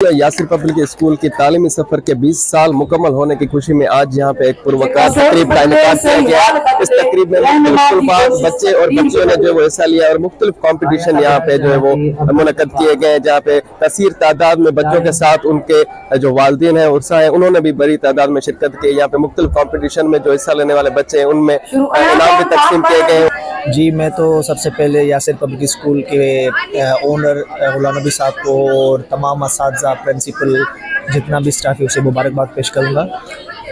Yasir public school की तालीमी सफर के 20 साल मुकम्मल होने की खुशी में आज यहाँ पे एक पुरवकार तकरीब का इनेकाद किया गया। इस तकरीब में मुख्तलिफ बच्चे और बच्चियों ने जो वो हिस्सा लिया और मुख्तलिफ कंपटीशन यहाँ पे जो है वो मुनक्कद किए गए, जहाँ पे कसीर तादाद में बच्चों के साथ उनके जो वालिदैन हैं उर्सा है उन्होंने भी बड़ी तादाद में शिरकत की। यहाँ पे मुख्तलिफ कॉम्पिटिशन में जो हिस्सा लेने वाले बच्चे हैं उनमें इनाम भी तकसीम किए गए। जी, मैं तो सबसे पहले यासिर पब्लिक स्कूल के ओनर गुलाम नबी साहब को और तमाम असातिज़ा, प्रिंसिपल, जितना भी स्टाफ है उसे मुबारकबाद पेश करूँगा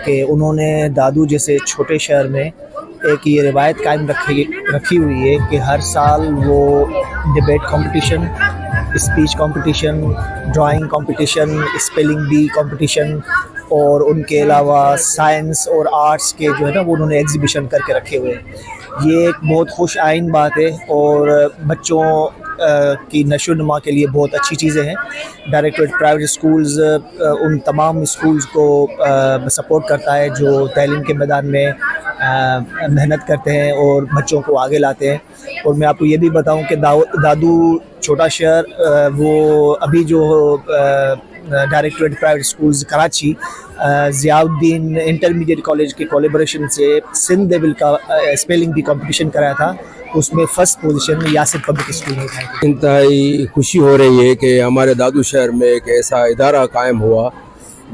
कि उन्होंने दादू जैसे छोटे शहर में एक ये रिवायत कायम रखी हुई है कि हर साल वो debate competition, speech competition, drawing competition, spelling bee competition और उनके अलावा साइंस और आर्ट्स के जो है ना वो उन्होंने एग्जीबिशन करके रखे हुए हैं। ये एक बहुत खुश आइन बात है और बच्चों की नशोनुमा के लिए बहुत अच्छी चीज़ें हैं। डायरेक्टरेट प्राइवेट स्कूल्स उन तमाम स्कूल्स को सपोर्ट करता है जो तालीम के मैदान में मेहनत करते हैं और बच्चों को आगे लाते हैं। और मैं आपको ये भी बताऊं कि दादू छोटा शहर वो अभी जो directorate private schools Karachi Ziauddin intermediate college के कोलैबोरेशन से सिंध लेवल का स्पेलिंग भी कंपटीशन कराया था, उसमें first position Yasir public school में था। इंतहाई खुशी हो रही है कि हमारे दादू शहर में एक ऐसा इदारा कायम हुआ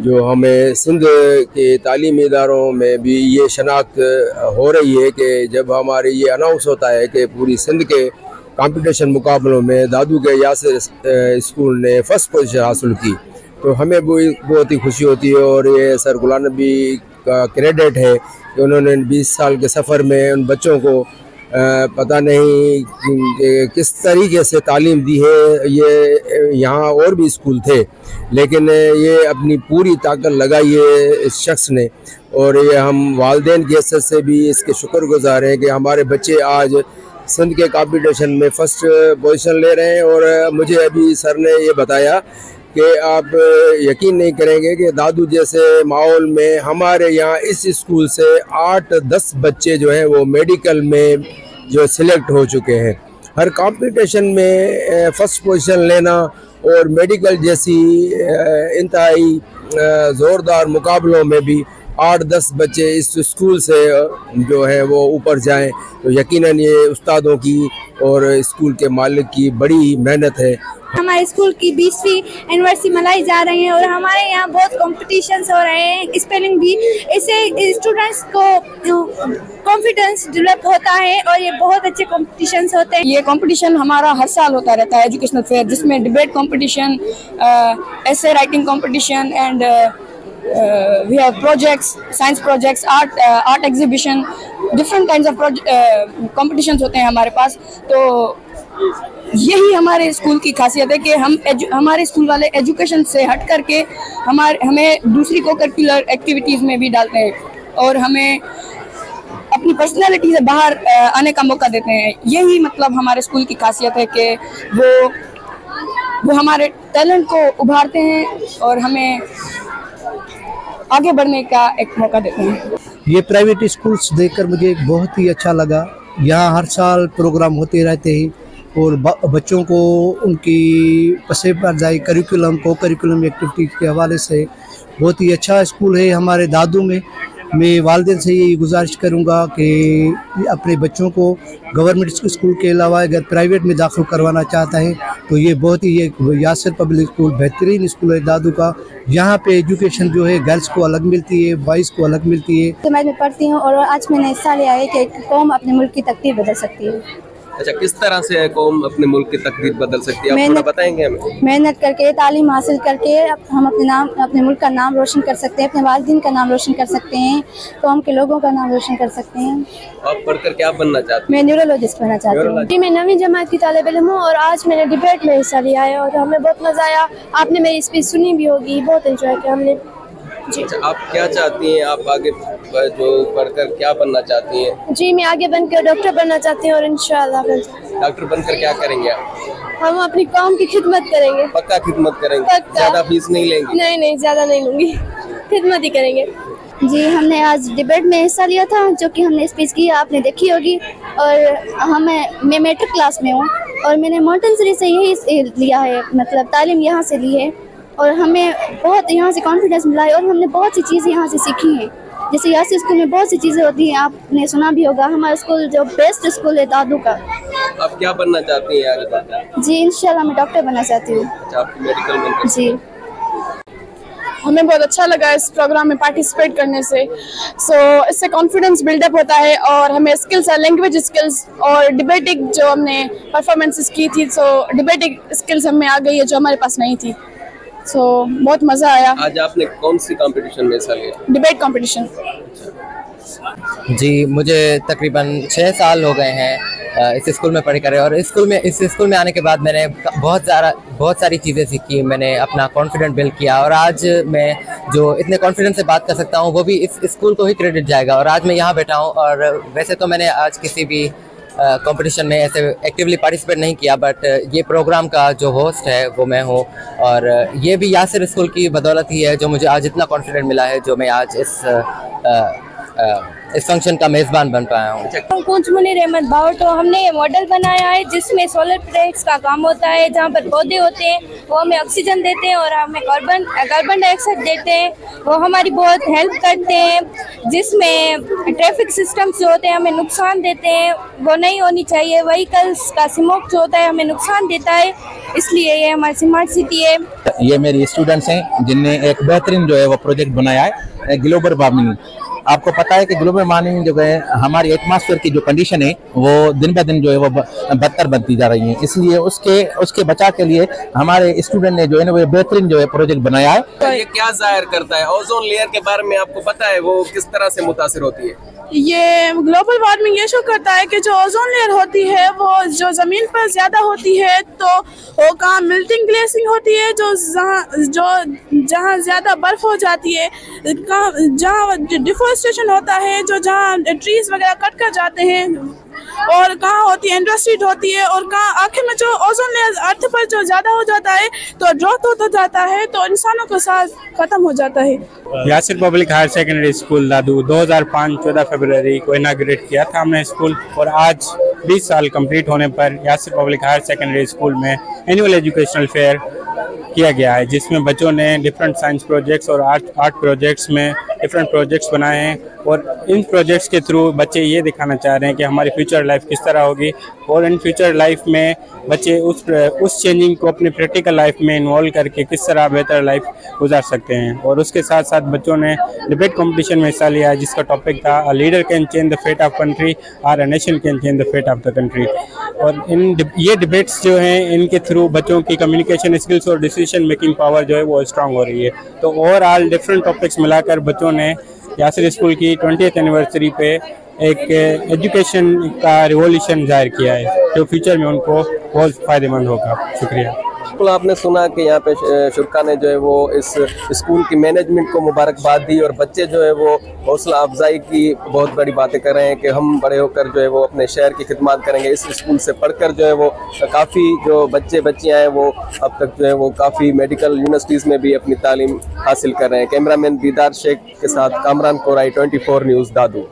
जो हमें सिंध के तालीमी इदारों में भी ये शनाख्त हो रही है कि जब हमारे ये अनाउंस होता है कि पूरी सिंध के कंपटीशन मुकाबलों में दादू के यासिर स्कूल ने फ़र्स्ट पोजीशन हासिल की तो हमें बहुत ही खुशी होती है। और ये सर गुलाम नबी का क्रेडिट है कि उन्होंने 20 साल के सफ़र में उन बच्चों को पता नहीं किस तरीके से तालीम दी है। ये यहाँ और भी स्कूल थे लेकिन ये अपनी पूरी ताकत लगाई है इस शख्स ने और ये हम वालिदैन की हैसियत से भी इसके शुक्रगुजार हैं कि हमारे बच्चे आज सिंध के कंपटीशन में फ़र्स्ट पोजीशन ले रहे हैं। और मुझे अभी सर ने ये बताया कि आप यकीन नहीं करेंगे कि दादू जैसे माहौल में हमारे यहाँ इस स्कूल से 8-10 बच्चे जो हैं वो मेडिकल में जो सिलेक्ट हो चुके हैं। हर कंपटीशन में फ़र्स्ट पोजीशन लेना और मेडिकल जैसी इंतहाई ज़ोरदार मुकाबलों में भी 8-10 बच्चे इस स्कूल से जो है वो ऊपर जाएं तो यकीनन ये उस्तादों की और स्कूल के मालिक की बड़ी मेहनत है। हमारे स्कूल की 20वीं एनिवर्सरी मनाई जा रही है और हमारे यहाँ बहुत कॉम्पिटिशन्स हो रहे हैं, स्पेलिंग भी। इससे स्टूडेंट्स को कॉन्फिडेंस डेवलप होता है और ये बहुत अच्छे कॉम्पिटिशन्स होते हैं। ये कंपटीशन हमारा हर साल होता रहता है, एजुकेशनल फेयर, जिसमें debate competition, essay writing competition and we have projects, science projects, art exhibition, different kinds of competitions होते हैं हमारे पास। तो यही हमारे स्कूल की खासियत है कि हमारे स्कूल वाले एजुकेशन से हट करके हमें दूसरी को करिकुलर एक्टिविटीज़ में भी डालते हैं और हमें अपनी पर्सनालिटी से बाहर आने का मौका देते हैं। यही मतलब हमारे स्कूल की खासियत है कि वो हमारे टैलेंट को उभारते हैं और हमें आगे बढ़ने का एक मौका देते हैं। ये प्राइवेट स्कूल्स देखकर मुझे बहुत ही अच्छा लगा। यहाँ हर साल प्रोग्राम होते रहते हैं और बच्चों को उनकी पसे परजाई करिकुलम को करिकुलम एक्टिविटी के हवाले से बहुत ही अच्छा स्कूल है हमारे दादू में। मैं वालिदैन से ये गुजारिश करूँगा कि अपने बच्चों को गवर्नमेंट स्कूल के अलावा अगर प्राइवेट में दाखिल करवाना चाहता है तो ये बहुत ही यासिर पब्लिक स्कूल बेहतरीन स्कूल है दादू का। यहाँ पे एजुकेशन जो है गर्ल्स को अलग मिलती है, बॉयज़ को अलग मिलती है। तो मैं पढ़ती हूँ और आज मैंने हिस्सा लिया है कि कौम अपने मुल्क की तकदीर बदल सकती है। अच्छा, किस तरह से कौम अपने मुल्क की तकदीर बदल सकती है, आप थोड़ा बताएंगे हमें? मेहनत करके, तालीम हासिल करके हम अपने मुल्क का नाम रोशन कर सकते हैं, अपने वालिदैन का नाम रोशन कर सकते हैं, कौम के लोगों का नाम रोशन कर सकते हैं। आप पढ़कर क्या बनना चाहते हैं? मैं न्यूरोलॉजिस्ट बनना चाहती हूँ। जी, मैं 9वीं जमात की तालिब इल्म हूँ और आज मैंने डिबेट में हिस्सा लिया है और हमें बहुत मज़ा आया। आपने मेरी स्पीच सुनी भी होगी, बहुत एंजॉय किया हमने। जी। अच्छा, आप क्या चाहती हैं, आप आगे जो पढ़कर क्या बनना चाहती हैं? जी, मैं आगे बनकर डॉक्टर बनना चाहती हूँ और इंशाअल्लाह डॉक्टर बनकर क्या करेंगे आप? हम अपनी कौम की खिदमत करेंगे। पक्का खिदमत करेंगे? ज़्यादा फीस नहीं लेंगी? नहीं, ज़्यादा नहीं लूँगी, खिदमत ही करेंगे। जी, हमने आज डिबेट में हिस्सा लिया था जो कि हमने स्पीच की, आपने देखी होगी। और मैं मैट्रिक क्लास में हूँ और मैंने मॉन्टेसरी से यही लिया है, मतलब तालीम यहाँ से ली है। और हमें बहुत यहाँ से कॉन्फिडेंस मिला है और हमने बहुत सी चीज़ें यहाँ से सीखी हैं। जैसे यासिर स्कूल में बहुत सी चीज़ें होती हैं, आपने सुना भी होगा। हमारा स्कूल जो बेस्ट स्कूल है दादू का। आप क्या बनना चाहती हैं आगे बढ़कर? जी इंशाल्लाह मैं डॉक्टर बनना चाहती हूँ। अच्छा, आपकी मेडिकल में? जी हमें बहुत अच्छा लगा इस प्रोग्राम में पार्टिसिपेट करने से। इससे कॉन्फिडेंस बिल्डअप होता है और हमें स्किल्स, लैंग्वेज स्किल्स और डिबेटिंग जो हमने परफॉर्मेंसेस की थी, डिबेटिंग स्किल्स हमें आ गई है जो हमारे पास नहीं थी। बहुत मज़ा आया। आज आपने कौन सी कंपटीशन में हिस्सा लिया? Debate competition. जी मुझे तकरीबन 6 साल हो गए हैं इस स्कूल में पढ़ कर, और इस स्कूल में आने के बाद मैंने बहुत सारी चीज़ें सीखी। मैंने अपना कॉन्फिडेंस बिल्ड किया और आज मैं जो इतने कॉन्फिडेंस से बात कर सकता हूँ वो भी इस स्कूल को ही क्रेडिट जाएगा। और आज मैं यहाँ बैठा हूँ, और वैसे तो मैंने आज किसी भी कंपटीशन में ऐसे एक्टिवली पार्टिसिपेट नहीं किया, बट ये प्रोग्राम का जो होस्ट है वो मैं हूँ, और ये भी यासिर स्कूल की बदौलत ही है जो मुझे आज इतना कॉन्फिडेंट मिला है, जो मैं आज इस फंक्शन का मेज़बान बन पाया हूँ। कुछ मुनीर अहमद बावटो, हमने मॉडल बनाया है जिसमें सोलर प्लेट्स का काम होता है, जहाँ पर पौधे होते हैं वो हमें ऑक्सीजन देते हैं और हमें कार्बन डाइऑक्साइड देते हैं। वो हमारी बहुत हेल्प करते हैं, जिसमें ट्रैफिक सिस्टम्स जो होते हैं हमें नुकसान देते हैं, वो नहीं होनी चाहिए। व्हीकल्स का स्मोक जो होता है हमें नुकसान देता है, इसलिए ये हमारी स्मार्ट सिटी है। ये मेरी स्टूडेंट्स हैं जिनने एक बेहतरीन जो है वो प्रोजेक्ट बनाया है, ग्लोबल वार्मिंग। आपको पता है कि ग्लोबल वार्मिंग जो है हमारी एटमॉस्फेयर की जो कंडीशन है वो दिन ब दिन जो है वो बदतर बनती जा रही है, इसलिए उसके बचाव के लिए हमारे स्टूडेंट ने जो है ना वो बेहतरीन जो है प्रोजेक्ट बनाया है। तो ये क्या जाहिर करता है? ओजोन लेयर के बारे में आपको पता है वो किस तरह से मुतासिर होती है? ये ग्लोबल वार्मिंग ये शो करता है कि जो ओजोन लेयर होती है वो जो ज़मीन पर ज़्यादा होती है, तो वो कहाँ मिल्टिंग ग्लेसिंग होती है, जहाँ ज़्यादा बर्फ़ हो जाती है, जहाँ डिफोरेस्टेशन होता है, जहाँ ट्रीज वगैरह कट कर जाते हैं, और कहाँ होती है इंडस्ट्री होती है, और कहाँ आखिर में जो ओजोन लेयर अर्थ पर जो ज़्यादा हो जाता है तो ड्रॉट होता जाता है, तो इंसानों का साथ ख़त्म हो जाता है। Yasir public higher secondary school Dadu 2005 14 फरवरी को इनाग्रेट किया था हमने स्कूल, और आज 20 साल कंप्लीट होने पर Yasir public higher secondary school में एनुअल एजुकेशनल फेयर किया गया है, जिसमें बच्चों ने डिफरेंट साइंस प्रोजेक्ट्स और आर्ट प्रोजेक्ट्स में डिफरेंट प्रोजेक्ट्स बनाए हैं, और इन प्रोजेक्ट्स के थ्रू बच्चे ये दिखाना चाह रहे हैं कि हमारी फ्यूचर लाइफ किस तरह होगी, और इन फ्यूचर लाइफ में बच्चे उस चेंजिंग को अपने प्रैक्टिकल लाइफ में इन्वॉल्व करके किस तरह बेहतर लाइफ गुजार सकते हैं। और उसके साथ साथ बच्चों ने डिबेट कंपटीशन में हिस्सा लिया, जिसका टॉपिक था a leader can change the fate of country और a nation can change the fate of the country. और ये डिबेट्स जो हैं इनके थ्रू बच्चों की कम्युनिकेशन स्किल्स और डिसीजन मेकिंग पावर जो है वो स्ट्रांग हो रही है। तो ओवरऑल डिफरेंट टॉपिक्स मिलाकर बच्चों ने यासिर स्कूल की 20th एनिवर्सरी पे एक एजुकेशन का रिवॉल्यूशन जाहिर किया है, जो फ्यूचर में उनको बहुत फ़ायदेमंद होगा। शुक्रिया। बिल्कुल, आपने सुना कि यहाँ पे शुरका ने जो है वो इस स्कूल की मैनेजमेंट को मुबारकबाद दी, और बच्चे जो है वो हौसला अफजाई की बहुत बड़ी बातें कर रहे हैं कि हम बड़े होकर जो है वो अपने शहर की खिदमत करेंगे। इस स्कूल से पढ़कर जो है वो काफ़ी जो बच्चियाँ हैं वो अब तक जो है वो काफ़ी मेडिकल यूनिवर्सिटीज़ में भी अपनी तालीम हासिल कर रहे हैं। कैमरामैन दीदार शेख के साथ कामरान कोराई, 24 न्यूज़ दादू।